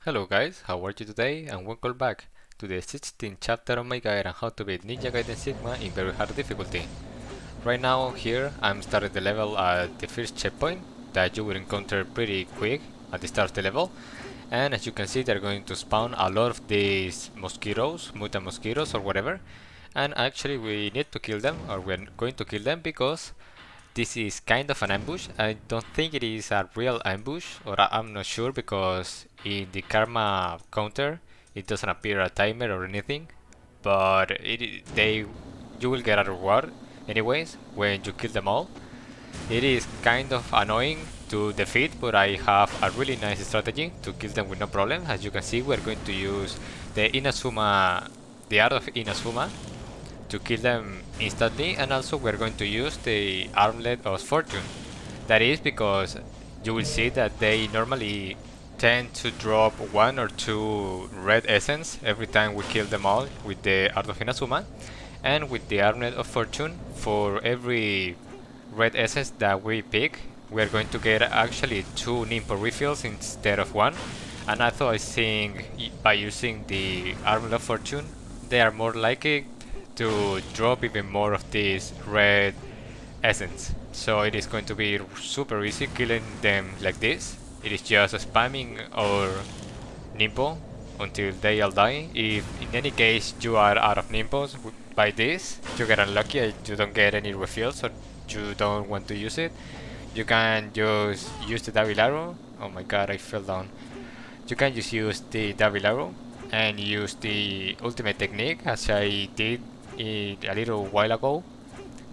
Hello guys, how are you today and welcome back to the 16th chapter of my guide on how to beat Ninja Gaiden Sigma in very hard difficulty. Right now here I'm starting the level at the first checkpoint that you will encounter pretty quick at the start of the level, and as you can see they're going to spawn a lot of these mosquitoes, mutant mosquitoes or whatever, and actually we need to kill them, or we're going to kill them because this is kind of an ambush. I don't think it is a real ambush, or I'm not sure because in the karma counter it doesn't appear a timer or anything. But you will get a reward anyways when you kill them all. It is kind of annoying to defeat, but I have a really nice strategy to kill them with no problem. As you can see, we're going to use the art of Inazuma, to kill them instantly, and also we're going to use the Armlet of Fortune. That is because you will see that they normally tend to drop one or two red essence every time we kill them all with the Art of Inazuma, and with the Armlet of Fortune, for every red essence that we pick, we're going to get actually two Nimpo refills instead of one. And I think by using the Armlet of Fortune, they are more likely to drop even more of this red essence. So it is going to be super easy killing them like this. It is just spamming our Nimpo until they all die. If in any case you are out of Nimpos by this, you get unlucky and you don't get any refills or you don't want to use it, you can just use the double arrow. Oh my god, I fell down. You can just use the double arrow and use the ultimate technique as I did a little while ago.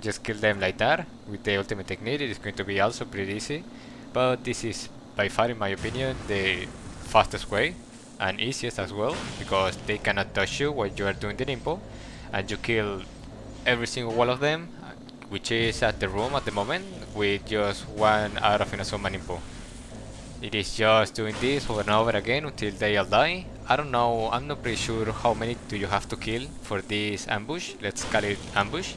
Just kill them like that with the ultimate technique. It is going to be also pretty easy, but this is by far, in my opinion, the fastest way and easiest as well, because they cannot touch you while you are doing the Nimpo, and you kill every single one of them, which is at the room at the moment, with just one out of Inazuma Nimpo. It is just doing this over and over again until they all die. I don't know, I'm not pretty sure how many do you have to kill for this ambush. Let's call it ambush.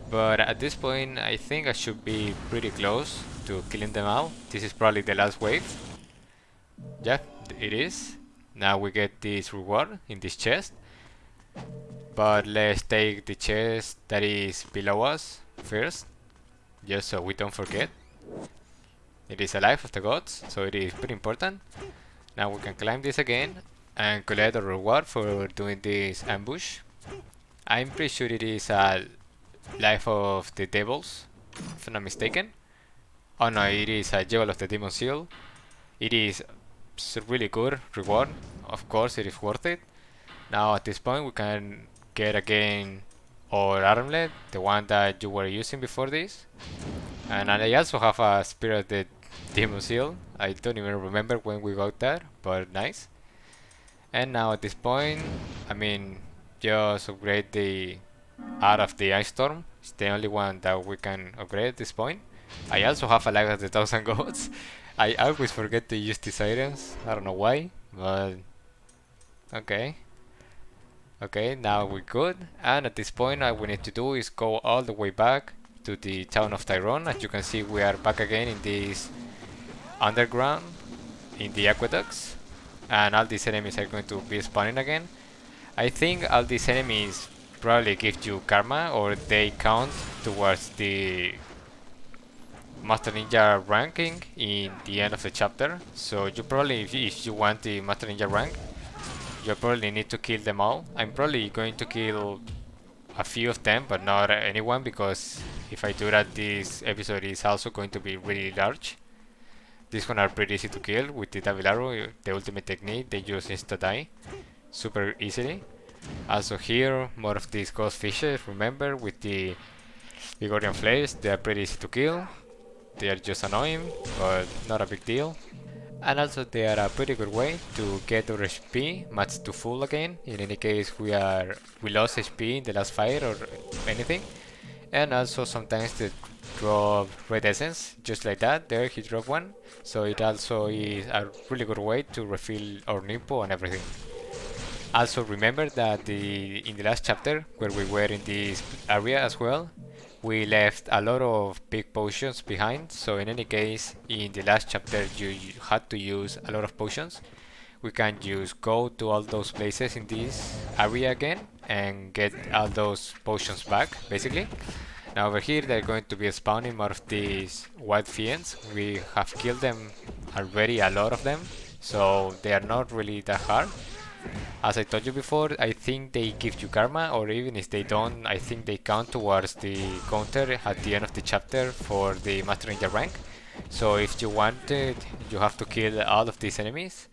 But at this point I think I should be pretty close to killing them all. This is probably the last wave. Yeah, it is. Now we get this reward in this chest. But let's take the chest that is below us first, just so we don't forget. It is a life of the gods, so it is pretty important. Now we can climb this again and collect a reward for doing this ambush. I'm pretty sure it is a life of the devils, if I'm not mistaken. Oh no, it is a jewel of the demon seal. It is a really good reward. Of course, it is worth it. Now at this point we can get again our armlet, the one that you were using before this. And I also have a Spirit of the Demon Seal. I don't even remember when we got that, but nice. And now at this point, I mean, just upgrade the Art of the Ice Storm. It's the only one that we can upgrade at this point. I also have a Life of the Thousand Gods. I always forget to use these items. I don't know why, but okay. Okay, now we're good. And at this point, all we need to do is go all the way back to the town of Tyrone. As you can see, we are back again in this underground, in the aqueducts, and all these enemies are going to be spawning again. I think all these enemies probably give you karma, or they count towards the Master Ninja ranking in the end of the chapter. So you probably, if you want the Master Ninja rank, you probably need to kill them all. I'm probably going to kill a few of them, but not anyone, because if I do that, this episode is also going to be really large. These ones are pretty easy to kill with the double arrow, the ultimate technique. They just insta die super easily. Also here, more of these ghost fishes. Remember, with the Vigorian flares, they are pretty easy to kill. They are just annoying, but not a big deal. And also they are a pretty good way to get our HP matched to full again, in any case we lost HP in the last fight or anything. And also sometimes they drop red essence, just like that. There he dropped one, so it also is a really good way to refill our Nimpo and everything. Also remember that in the last chapter, where we were in this area as well, we left a lot of big potions behind, so in any case, in the last chapter you had to use a lot of potions, we can just go to all those places in this area again and get all those potions back, basically. Now over here they're going to be spawning more of these white fiends. We have killed them already, a lot of them, so they are not really that hard. As I told you before, I think they give you karma, or even if they don't, I think they count towards the counter at the end of the chapter for the Master Ninja rank. So if you want it, you have to kill all of these enemies.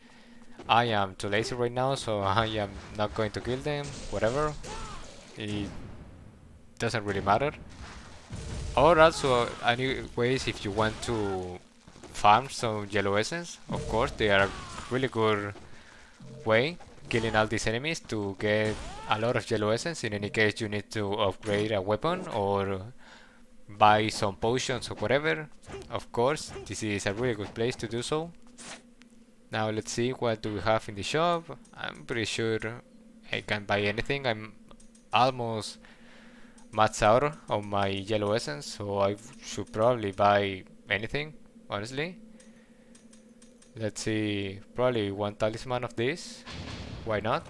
I am too lazy right now, so I am not going to kill them, whatever. It doesn't really matter. Or also, anyways, if you want to farm some yellow essence, of course, they are a really good way killing all these enemies to get a lot of yellow essence. In any case, you need to upgrade a weapon or buy some potions or whatever. Of course, this is a really good place to do so. Now let's see, what do we have in the shop. I'm pretty sure I can buy anything. I'm almost maxed out on my yellow essence, so I should probably buy anything, honestly. Let's see, probably one talisman of this, why not?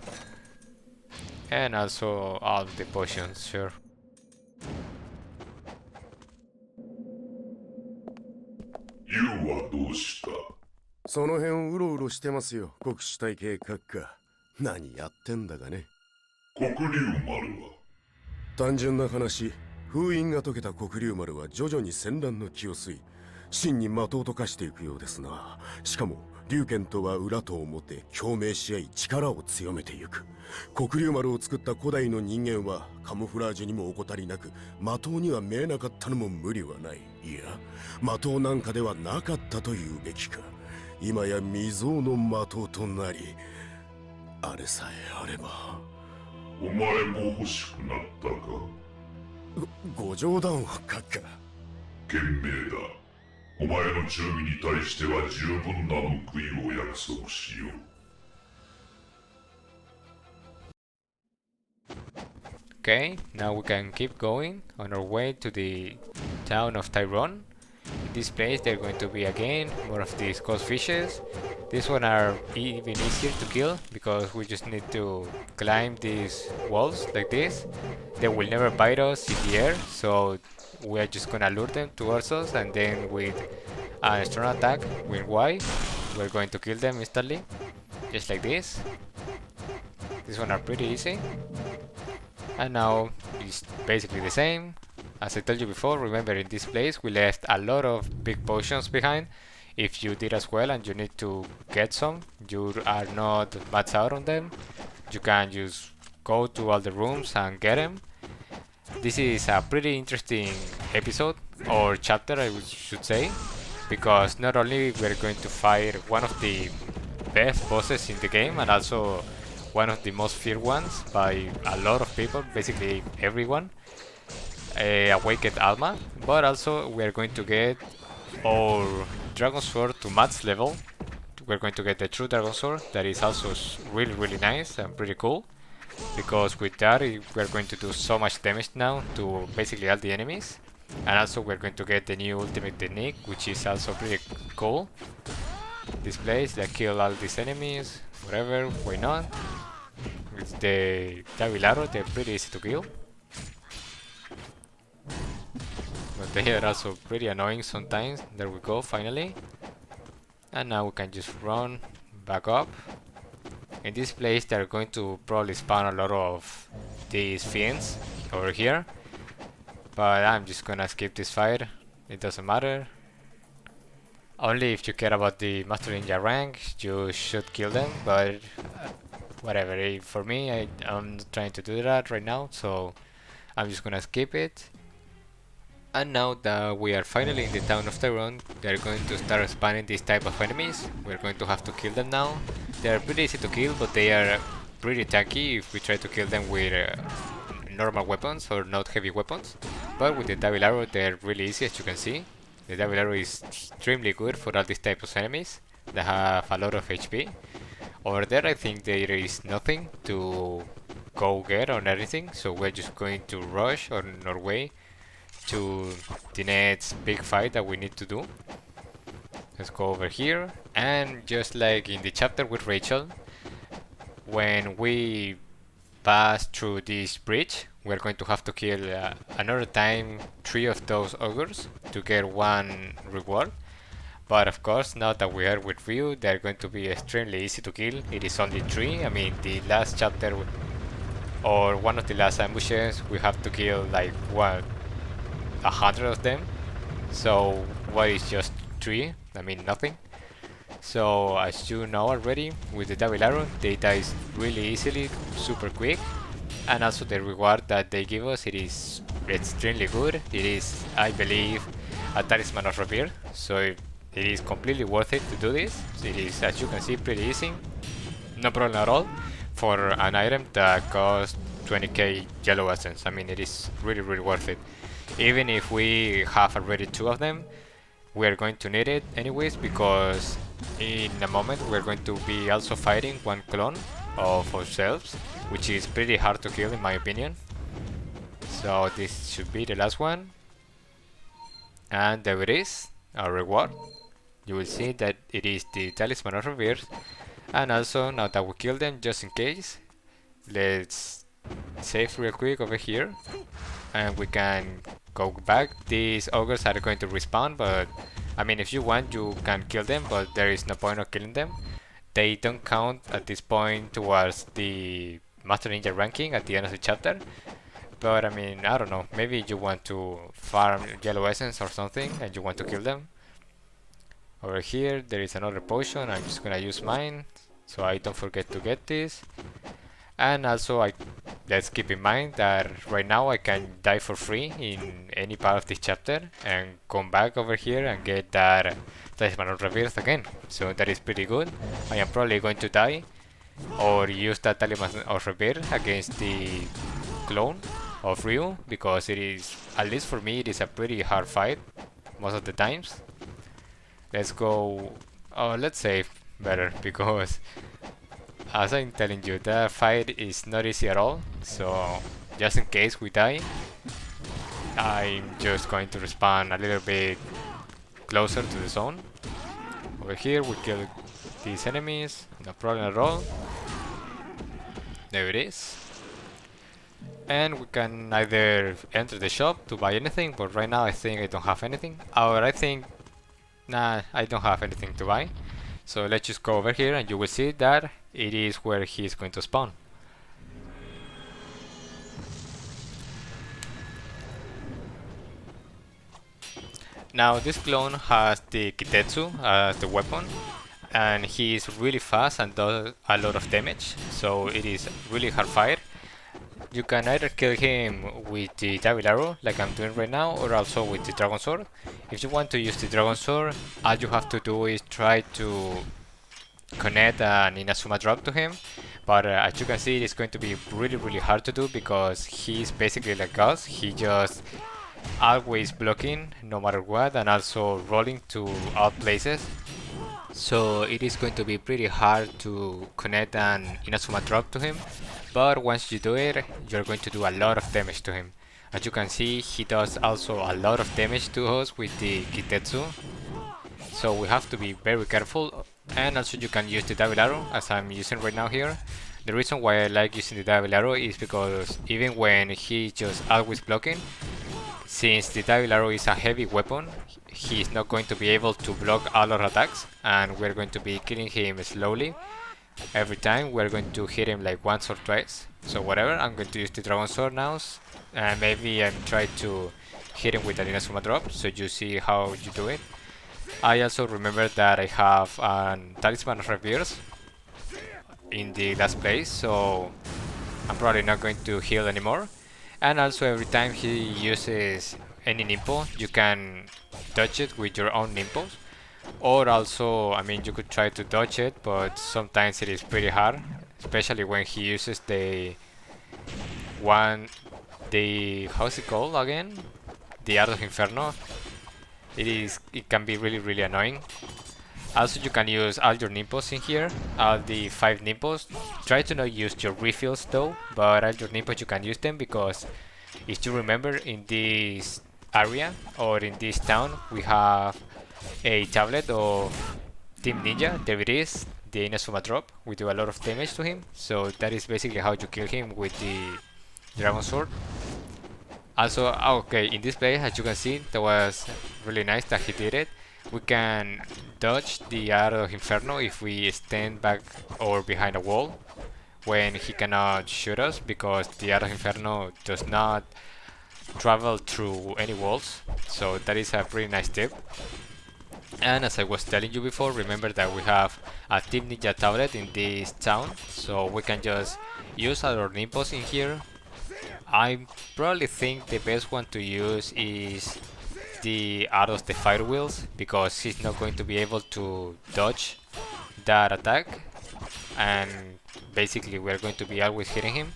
And also all the potions, sure. ユウはどうした？その辺うろうろしてますよ、国主体系閣下。何やってんだかね。黒竜丸は単純な話、封印が解けた黒竜丸は徐々に戦乱の気を吸い、真に的を溶かしていくようですな。しかも龍拳とは裏と表共鳴し合い力を強めていく。黒竜丸を作った古代の人間はカモフラージュにも怠りなく、的には見えなかったのも無理はない。いや、的なんかではなかったというべきか。今や未曾有の的となり、あれさえあれば。お前も欲しくなったか？ご冗談を閣下。賢明だ。お前の忠義に対しては十分な報いを約束しよう。Okay, now we can keep going on our way to the town of Tyrone. In this place they're going to be again more of these ghost fishes. These one are even easier to kill because we just need to climb these walls like this. They will never bite us in the air, so we are just gonna lure them towards us, and then with a strong attack with Y, we're going to kill them instantly, just like this. These one are pretty easy. And now it's basically the same. As I told you before, remember in this place we left a lot of big potions behind. If you did as well and you need to get some, you are not maxed out on them, you can just go to all the rooms and get them. This is a pretty interesting episode, or chapter I should say, because not only we're going to fight one of the best bosses in the game and also one of the most feared ones by a lot of people, basically everyone, Awakened Alma, but also we are going to get our Dragon Sword to max level. We're going to get the true Dragon Sword that is also really nice and pretty cool, because with that we're going to do so much damage now to basically all the enemies, and also we're going to get the new ultimate technique, which is also pretty cool. This place that kill all these enemies, whatever, why not? It's the Tabilaro, they're pretty easy to kill, but they are also pretty annoying sometimes. There we go, finally. And now we can just run back up. In this place they're going to probably spawn a lot of these fiends over here, but I'm just gonna skip this fight, it doesn't matter. Only if you care about the Master Ninja rank you should kill them, but whatever, for me I'm not trying to do that right now, so I'm just gonna skip it. And now that we are finally in the town of Tyrone, they're going to start spawning this type of enemies. We're going to have to kill them now. They are pretty easy to kill, but they are pretty tanky if we try to kill them with normal weapons or not heavy weapons. But with the double arrow they're really easy, as you can see. The double arrow is extremely good for all these types of enemies that have a lot of HP. Over there I think there is nothing to go get or anything, so we're just going to rush on our way to the next big fight that we need to do. Let's go over here. And just like in the chapter with Rachel, when we pass through this bridge, we're going to have to kill another time 3 of those ogres to get 1 reward. But of course, now that we are with Ryu, they're going to be extremely easy to kill. It is only 3. I mean, the last chapter or one of the last ambushes, we have to kill like what, 100 of them. So what is just 3? I mean, nothing. So as you know already, with the double arrow, they die really easily, super quick. And also the reward that they give us, it is extremely good. It is, I believe, a Talisman of Rebirth. So it is completely worth it to do this. It is, as you can see, pretty easy. No problem at all for an item that costs 20k yellow essence. I mean, it is really worth it. Even if we have already 2 of them, we are going to need it anyways, because in a moment we're going to be also fighting 1 clone of ourselves, which is pretty hard to kill in my opinion. So this should be the last one, and there it is, our reward. You will see that it is the Talisman of Rebirth. And also, now that we kill them, just in case, let's save real quick over here and we can go back. These ogres are going to respawn, but I mean, if you want, you can kill them, but there is no point of killing them. They don't count at this point towards the Master Ninja ranking at the end of the chapter. But I mean, I don't know, maybe you want to farm yellow essence or something and you want to kill them. Over here there is another potion. I'm just gonna use mine so I don't forget to get this. And also, let's keep in mind that right now I can die for free in any part of this chapter and come back over here and get that Talisman of Rebirth again. So that is pretty good. I am probably going to die or use that Talisman of Rebirth against the clone of Ryu, because it is, at least for me, it is a pretty hard fight most of the times. Let's go, let's save better, because as I'm telling you, that fight is not easy at all. So just in case we die, I'm just going to respawn a little bit closer to the zone. Over here we kill these enemies, no problem at all. There it is. And we can either enter the shop to buy anything, but right now I think I don't have anything. Or I think, nah, I don't have anything to buy. So let's just go over here and you will see that it is where he is going to spawn. Now this clone has the Kitetsu as the weapon, and he is really fast and does a lot of damage, so it is really hard fight. You can either kill him with the double arrow like I'm doing right now, or also with the dragon sword. If you want to use the dragon sword, all you have to do is try to connect an Inazuma drop to him, but as you can see, it is going to be really hard to do because he's basically like us. He just always blocking no matter what, and also rolling to all places. So it is going to be pretty hard to connect an Inazuma drop to him, but once you do it, you're going to do a lot of damage to him. As you can see, he does also a lot of damage to us with the Kitetsu, so we have to be very careful. And also you can use the double arrow as I'm using right now here. The reason why I like using the double arrow is because even when he's just always blocking, since the double arrow is a heavy weapon, he's not going to be able to block all our attacks, and we're going to be killing him slowly. Every time we're going to hit him like once or twice. So whatever, I'm going to use the dragon sword now, and maybe I'm trying to hit him with an Inazuma drop so you see how you do it. I also remember that I have a Talisman of Rebirth in the last place, so I'm probably not going to heal anymore. And also every time he uses any nimpo, you can dodge it with your own nimpos. Or also, I mean, you could try to dodge it, but sometimes it is pretty hard, especially when he uses the how's it called again? The Art of Inferno. It can be really annoying. Also, you can use all your nimpos in here, all the 5 nimpos. Try to not use your refills though, but all your nimpos you can use them, because if you remember, in this area or in this town we have a tablet of Team Ninja. There it is, the Inazuma drop. We do a lot of damage to him, so that is basically how you kill him with the Dragon Sword. Also, okay, in this play, as you can see, that was really nice that he did it. We can dodge the Arrow of Inferno if we stand back or behind a wall when he cannot shoot us, because the Arrow of Inferno does not travel through any walls, so that is a pretty nice tip. And as I was telling you before, remember that we have a Team Ninja tablet in this town, so we can just use our Nimbus in here. I probably think the best one to use is the Art of the Fire Wheels, because he's not going to be able to dodge that attack, and basically we're going to be always hitting him.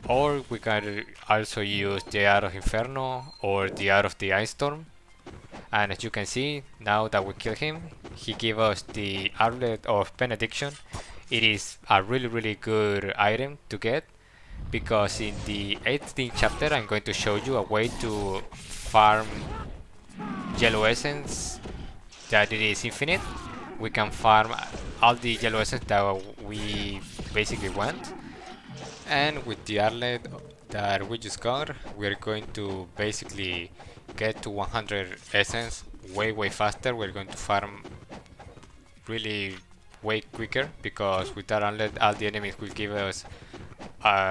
Or we can also use the Art of Inferno or the Art of the Ice Storm. And as you can see, now that we kill him, he gave us the Armlet of Benediction. It is a really good item to get, because in the 18th chapter I'm going to show you a way to farm Yellow Essence that it is infinite. We can farm all the Yellow Essence that we basically want, and with the Arlet that we just got, we're going to basically get to 100 Essence way faster. We're going to farm really way quicker, because with that Arlet all the enemies will give us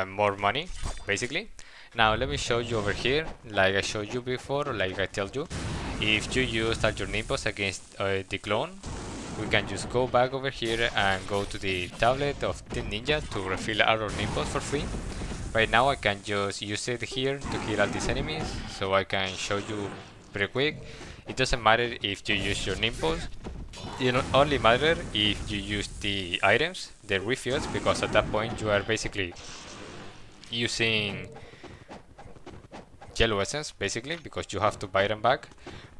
more money, basically. Now let me show you over here, like I showed you before, or like I told you, if you use all your Nimbus against the clone, we can just go back over here and go to the tablet of Team Ninja to refill our Nimbus for free. Right now I can just use it here to kill all these enemies, so I can show you pretty quick. It doesn't matter if you use your Nimbus, it only matter if you use the items, the refills, because at that point you are basically using Yellow Essence, basically, because you have to buy them back.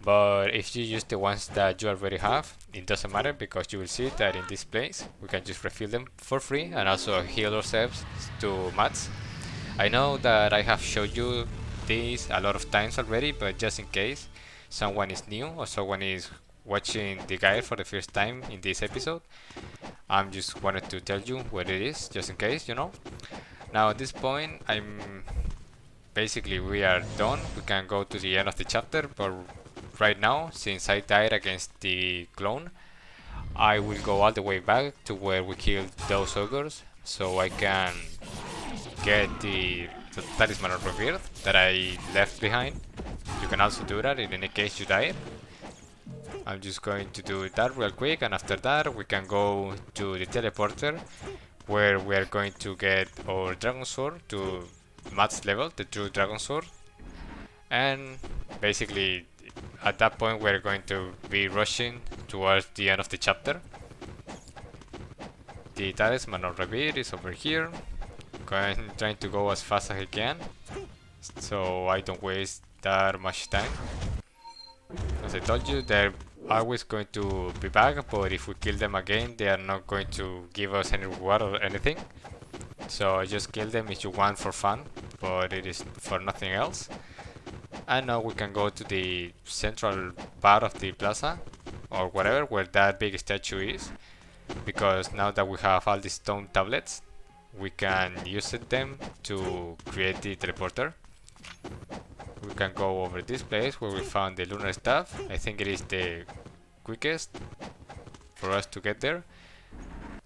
But if you use the ones that you already have, it doesn't matter, because you will see that in this place we can just refill them for free and also heal ourselves to mats. I know that I have showed you this a lot of times already, but just in case someone is new or someone is watching the guide for the first time in this episode, I'm just wanted to tell you what it is, just in case, you know. Now at this point, basically we are done. We can go to the end of the chapter, but right now, since I died against the clone, I will go all the way back to where we killed those ogres, so I can get the Talisman of Rebirth that I left behind. You can also do that in any case you die. I'm just going to do that real quick, and after that we can go to the teleporter, where we are going to get our Dragon Sword to max level, the true Dragon Sword. And basically at that point we're going to be rushing towards the end of the chapter. The Talisman of Rebirth is over here. Trying to go as fast as I can, so I don't waste that much time. As I told you, they're always going to be back, but if we kill them again, they are not going to give us any reward or anything. So I just kill them if you want for fun, but it is for nothing else. And now we can go to the central part of the plaza, or whatever, where that big statue is, because now that we have all the stone tablets, we can use them to create the teleporter. We can go over this place where we found the lunar staff. I think it is the quickest for us to get there.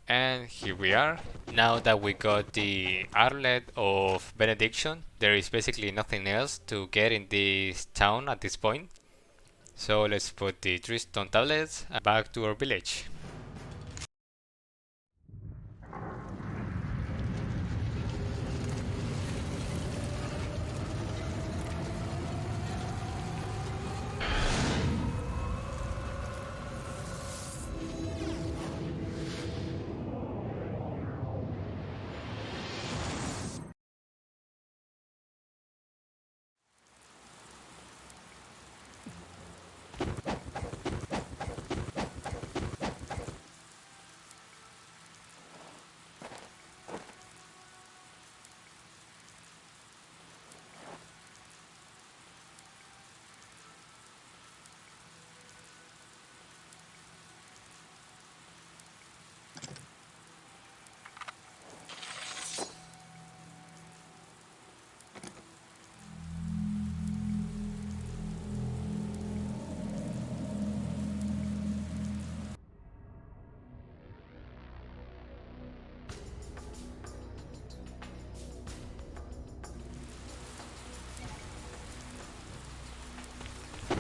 And here we are. Now that we got the Arlet of Benediction, there is basically nothing else to get in this town at this point. So let's put the 3 stone tablets back to our village.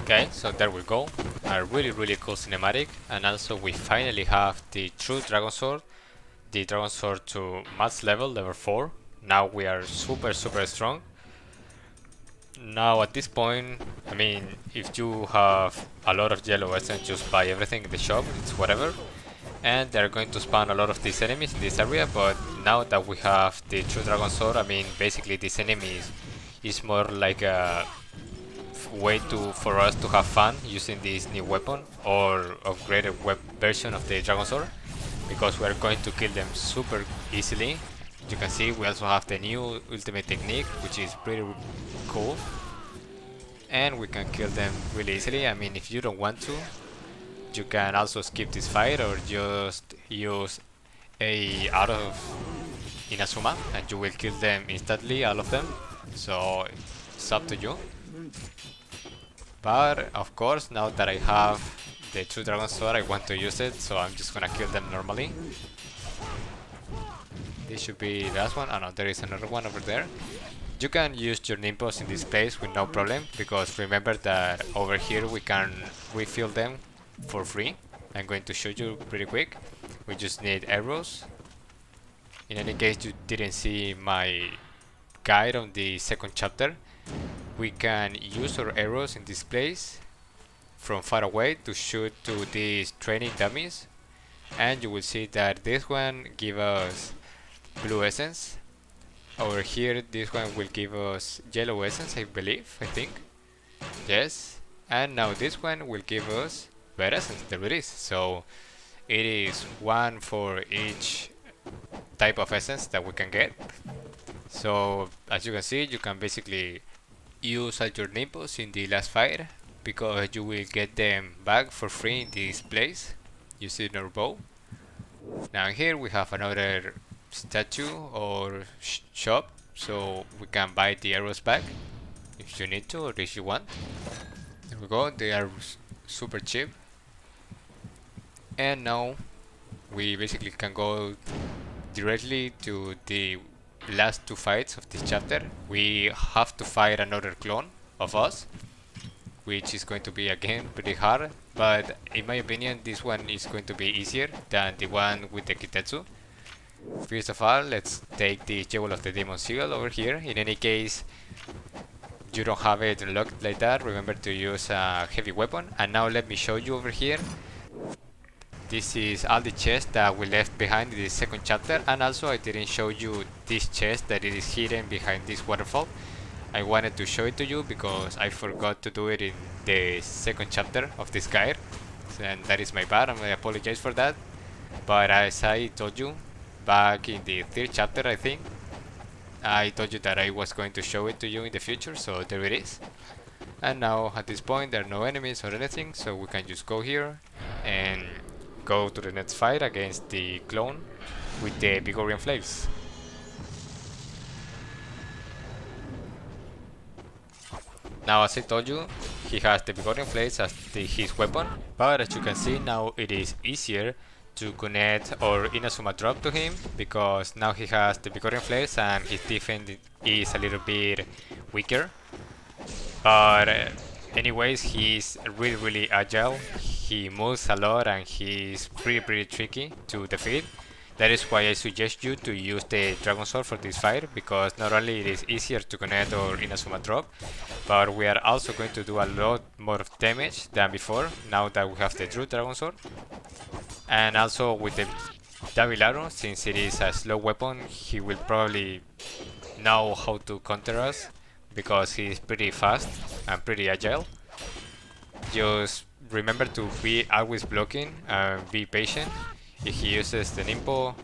Okay, so there we go. A really cool cinematic, and also we finally have the true Dragon Sword. The Dragon Sword to max level, level 4. Now we are super strong. Now at this point, I mean, if you have a lot of yellow essence, just buy everything in the shop, it's whatever. And they're going to spawn a lot of these enemies in this area, but now that we have the true Dragon Sword, I mean, basically these enemies is more like a way for us to have fun using this new weapon or upgraded version of the Dragon Sword, because we are going to kill them super easily. You can see we also have the new ultimate technique, which is pretty cool, and we can kill them really easily. I mean, if you don't want to, you can also skip this fight or just use a out of Inazuma and you will kill them instantly, all of them. So it's up to you. But of course, now that I have the true Dragon Sword, I want to use it, so I'm just gonna kill them normally. This should be the last one. Oh no, there is another one over there. You can use your Nimbus in this place with no problem, because remember that over here we can refill them for free. I'm going to show you pretty quick. We just need arrows. In any case, you didn't see my guide on the second chapter. We can use our arrows in this place from far away to shoot to these training dummies, and you will see that this one gives us blue essence. Over here this one will give us yellow essence, I think. Yes. And now this one will give us red essence. There it is. So it is one for each type of essence that we can get. So as you can see, you can basically use all your nimbus in the last fight, because you will get them back for free in this place using our bow. Now here we have another statue or shop, so we can buy the arrows back if you need to or if you want. There we go, they are super cheap. And now we basically can go directly to the last two fights of this chapter. We have to fight another clone of us, which is going to be again pretty hard, but in my opinion this one is going to be easier than the one with the Kitetsu. First of all, let's take the Jewel of the Demon Seal over here. In any case, you don't have it locked like that, remember to use a heavy weapon. And now let me show you over here. This is all the chests that we left behind in the second chapter, and also I didn't show you this chest that it is hidden behind this waterfall. I wanted to show it to you because I forgot to do it in the second chapter of this guide, and that is my bad. I apologize for that. But as I told you back in the third chapter, I think I told you that I was going to show it to you in the future, so there it is. And now at this point there are no enemies or anything, so we can just go here and go to the next fight against the clone with the Vigorian Flails. Now, as I told you, he has the Vigorian Flails as his weapon, but as you can see now it is easier to connect or Inazuma drop to him, because now he has the Vigorian Flails and his defense is a little bit weaker. But anyways, he's really agile, he moves a lot and he's pretty tricky to defeat. That is why I suggest you to use the Dragon Sword for this fight, because not only it is easier to connect or Inazuma drop, but we are also going to do a lot more damage than before now that we have the true Dragon Sword. And also with the Davilaro, since it is a slow weapon, he will probably know how to counter us, because he is pretty fast and pretty agile. Just remember to be always blocking and be patient. If he uses the Nimpo,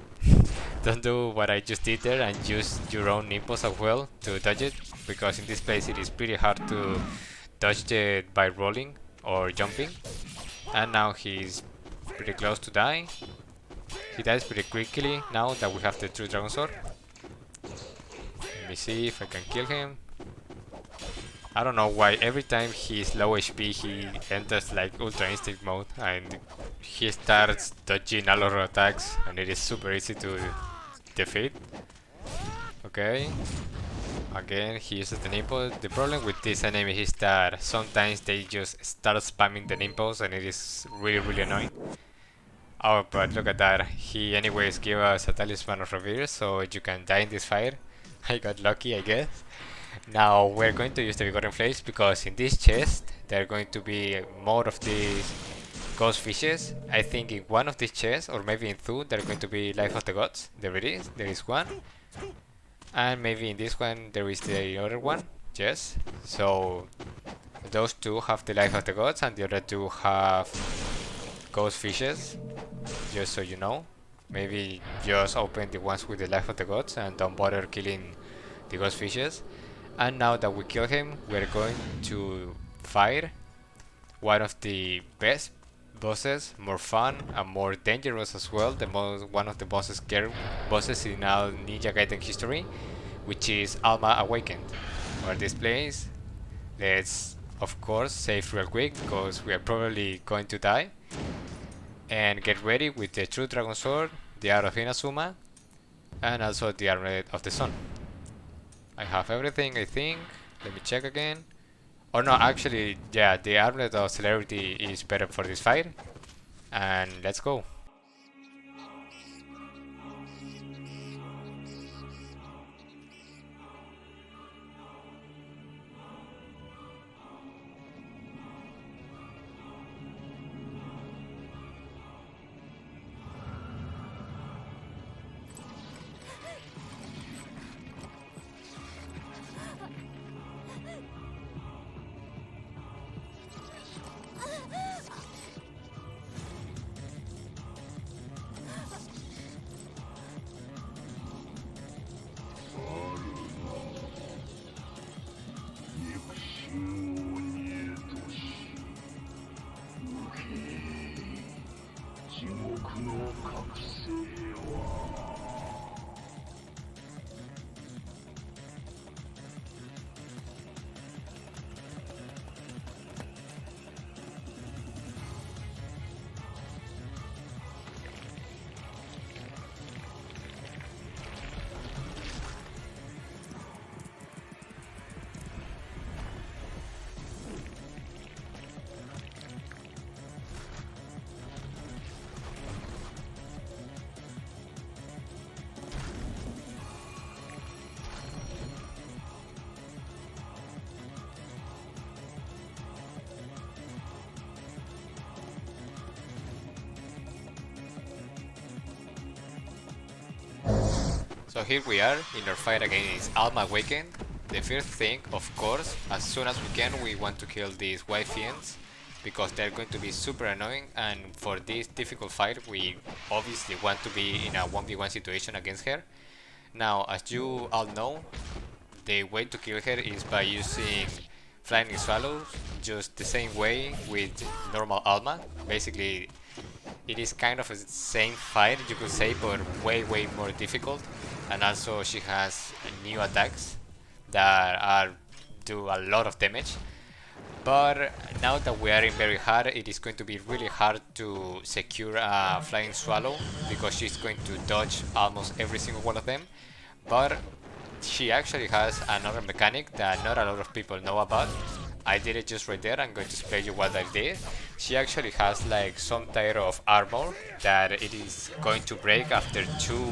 don't do what I just did there and use your own Nimpos as well to dodge it, because in this place it is pretty hard to dodge it by rolling or jumping. And now he's pretty close to die. He dies pretty quickly now that we have the true Dragon Sword. Let me see if I can kill him. I don't know why every time he's low HP he enters like Ultra Instinct mode and he starts dodging a lot of attacks and it is super easy to defeat. Okay. Again, he uses the nimble. The problem with this enemy is that sometimes they just start spamming the nimbles and it is really annoying. Oh, but look at that. He anyways gave us a Talisman of Rebirth, so you can die in this fight. I got lucky, I guess. Now we're going to use the Vigor Flames because in this chest there are going to be more of these ghost fishes. I think in one of these chests, or maybe in two, there are going to be Life of the Gods. There it is, there is one. And maybe in this one there is the other one. Yes. So those two have the Life of the Gods and the other two have ghost fishes. Just so you know. Maybe just open the ones with the Life of the Gods and don't bother killing the ghost fishes. And now that we kill him, we're going to fight one of the best bosses, more fun and more dangerous as well. One of the bosses in all Ninja Gaiden history, which is Alma Awakened. For this place, let's of course save real quick because we are probably going to die. And get ready with the True Dragon Sword, the Art of Inazuma, and also the Armlet of the Sun. I have everything, I think. Let me check again. Oh no, actually, yeah, the Armlet of Celerity is better for this fight. And let's go. So here we are in our fight against Alma Awakened. The first thing, of course, as soon as we can, we want to kill these white fiends because they're going to be super annoying, and for this difficult fight we obviously want to be in a 1v1 situation against her. Now, as you all know, the way to kill her is by using Flying Swallows, just the same way with normal Alma. Basically, it is kind of a same fight, you could say, but way more difficult. And also she has new attacks that do a lot of damage. But now that we are in very hard, it is going to be really hard to secure a Flying Swallow because she's going to dodge almost every single one of them. But she actually has another mechanic that not a lot of people know about. I did it just right there. I'm going to explain you what I did. She actually has like some type of armor that it is going to break after 2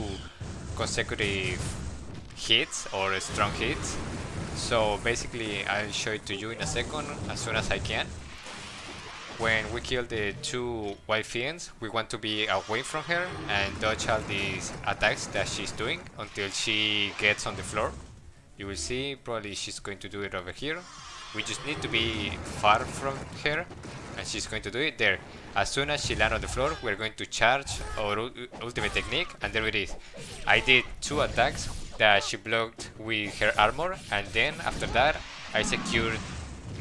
consecutive hits or strong hits. So basically I'll show it to you in a second as soon as I can. When we kill the 2 white fiends, we want to be away from her and dodge all these attacks that she's doing until she gets on the floor. You will see, probably she's going to do it over here. We just need to be far from her and she's going to do it there. As soon as she lands on the floor, we're going to charge our ultimate technique, and there it is. I did 2 attacks that she blocked with her armor, and then after that I secured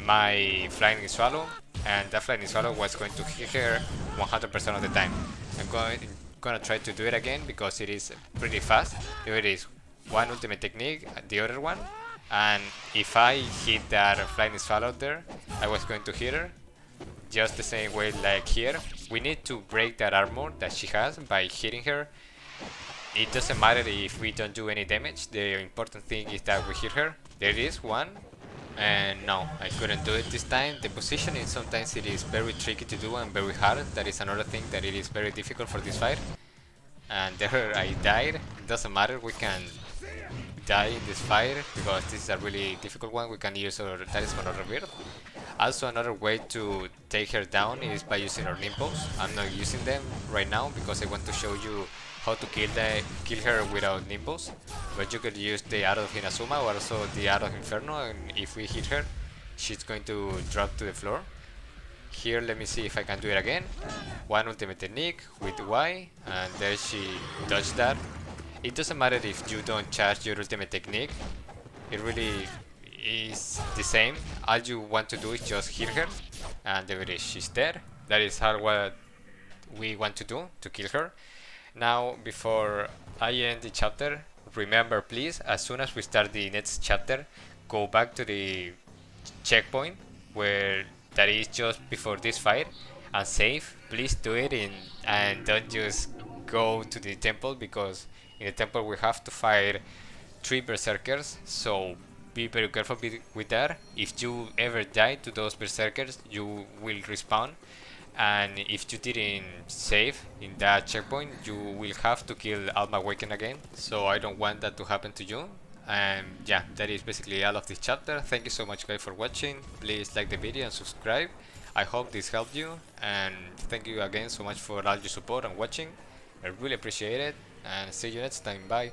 my Flying Swallow, and that Flying Swallow was going to hit her 100% of the time. I'm gonna try to do it again because it is pretty fast. There it is. One ultimate technique, the other one. And if I hit that Flying Swallow there, I was going to hit her just the same way like here. We need to break that armor that she has by hitting her. It doesn't matter if we don't do any damage, the important thing is that we hit her. There is one, and no, I couldn't do it this time. The positioning sometimes it is very tricky to do and very hard. That is another thing that it is very difficult for this fight. And there I died. It doesn't matter, we can die in this fight because this is a really difficult one. We can use our Talisman of Rebirth. Also, another way to take her down is by using our nimbles. I'm not using them right now because I want to show you how to kill her without nimbles. But you could use the Arrow of Hinazuma or also the Arrow of Inferno, and if we hit her, she's going to drop to the floor. Here, let me see if I can do it again. One ultimate technique with Y, and there she dodged that. It doesn't matter if you don't charge your ultimate technique. It really is the same. All you want to do is just hit her, and there it is. She's dead. That is how what we want to do to kill her. Now, before I end the chapter, remember please, as soon as we start the next chapter, go back to the checkpoint where that is just before this fight and save. Please do it and don't just go to the temple, because in the temple we have to fight 3 berserkers, so be very careful with that. If you ever die to those berserkers, you will respawn, and if you didn't save in that checkpoint, you will have to kill Alma Awakened again, so I don't want that to happen to you. And yeah, that is basically all of this chapter. Thank you so much guys for watching. Please like the video and subscribe. I hope this helped you, and thank you again so much for all your support and watching. I really appreciate it, and see you next time. Bye.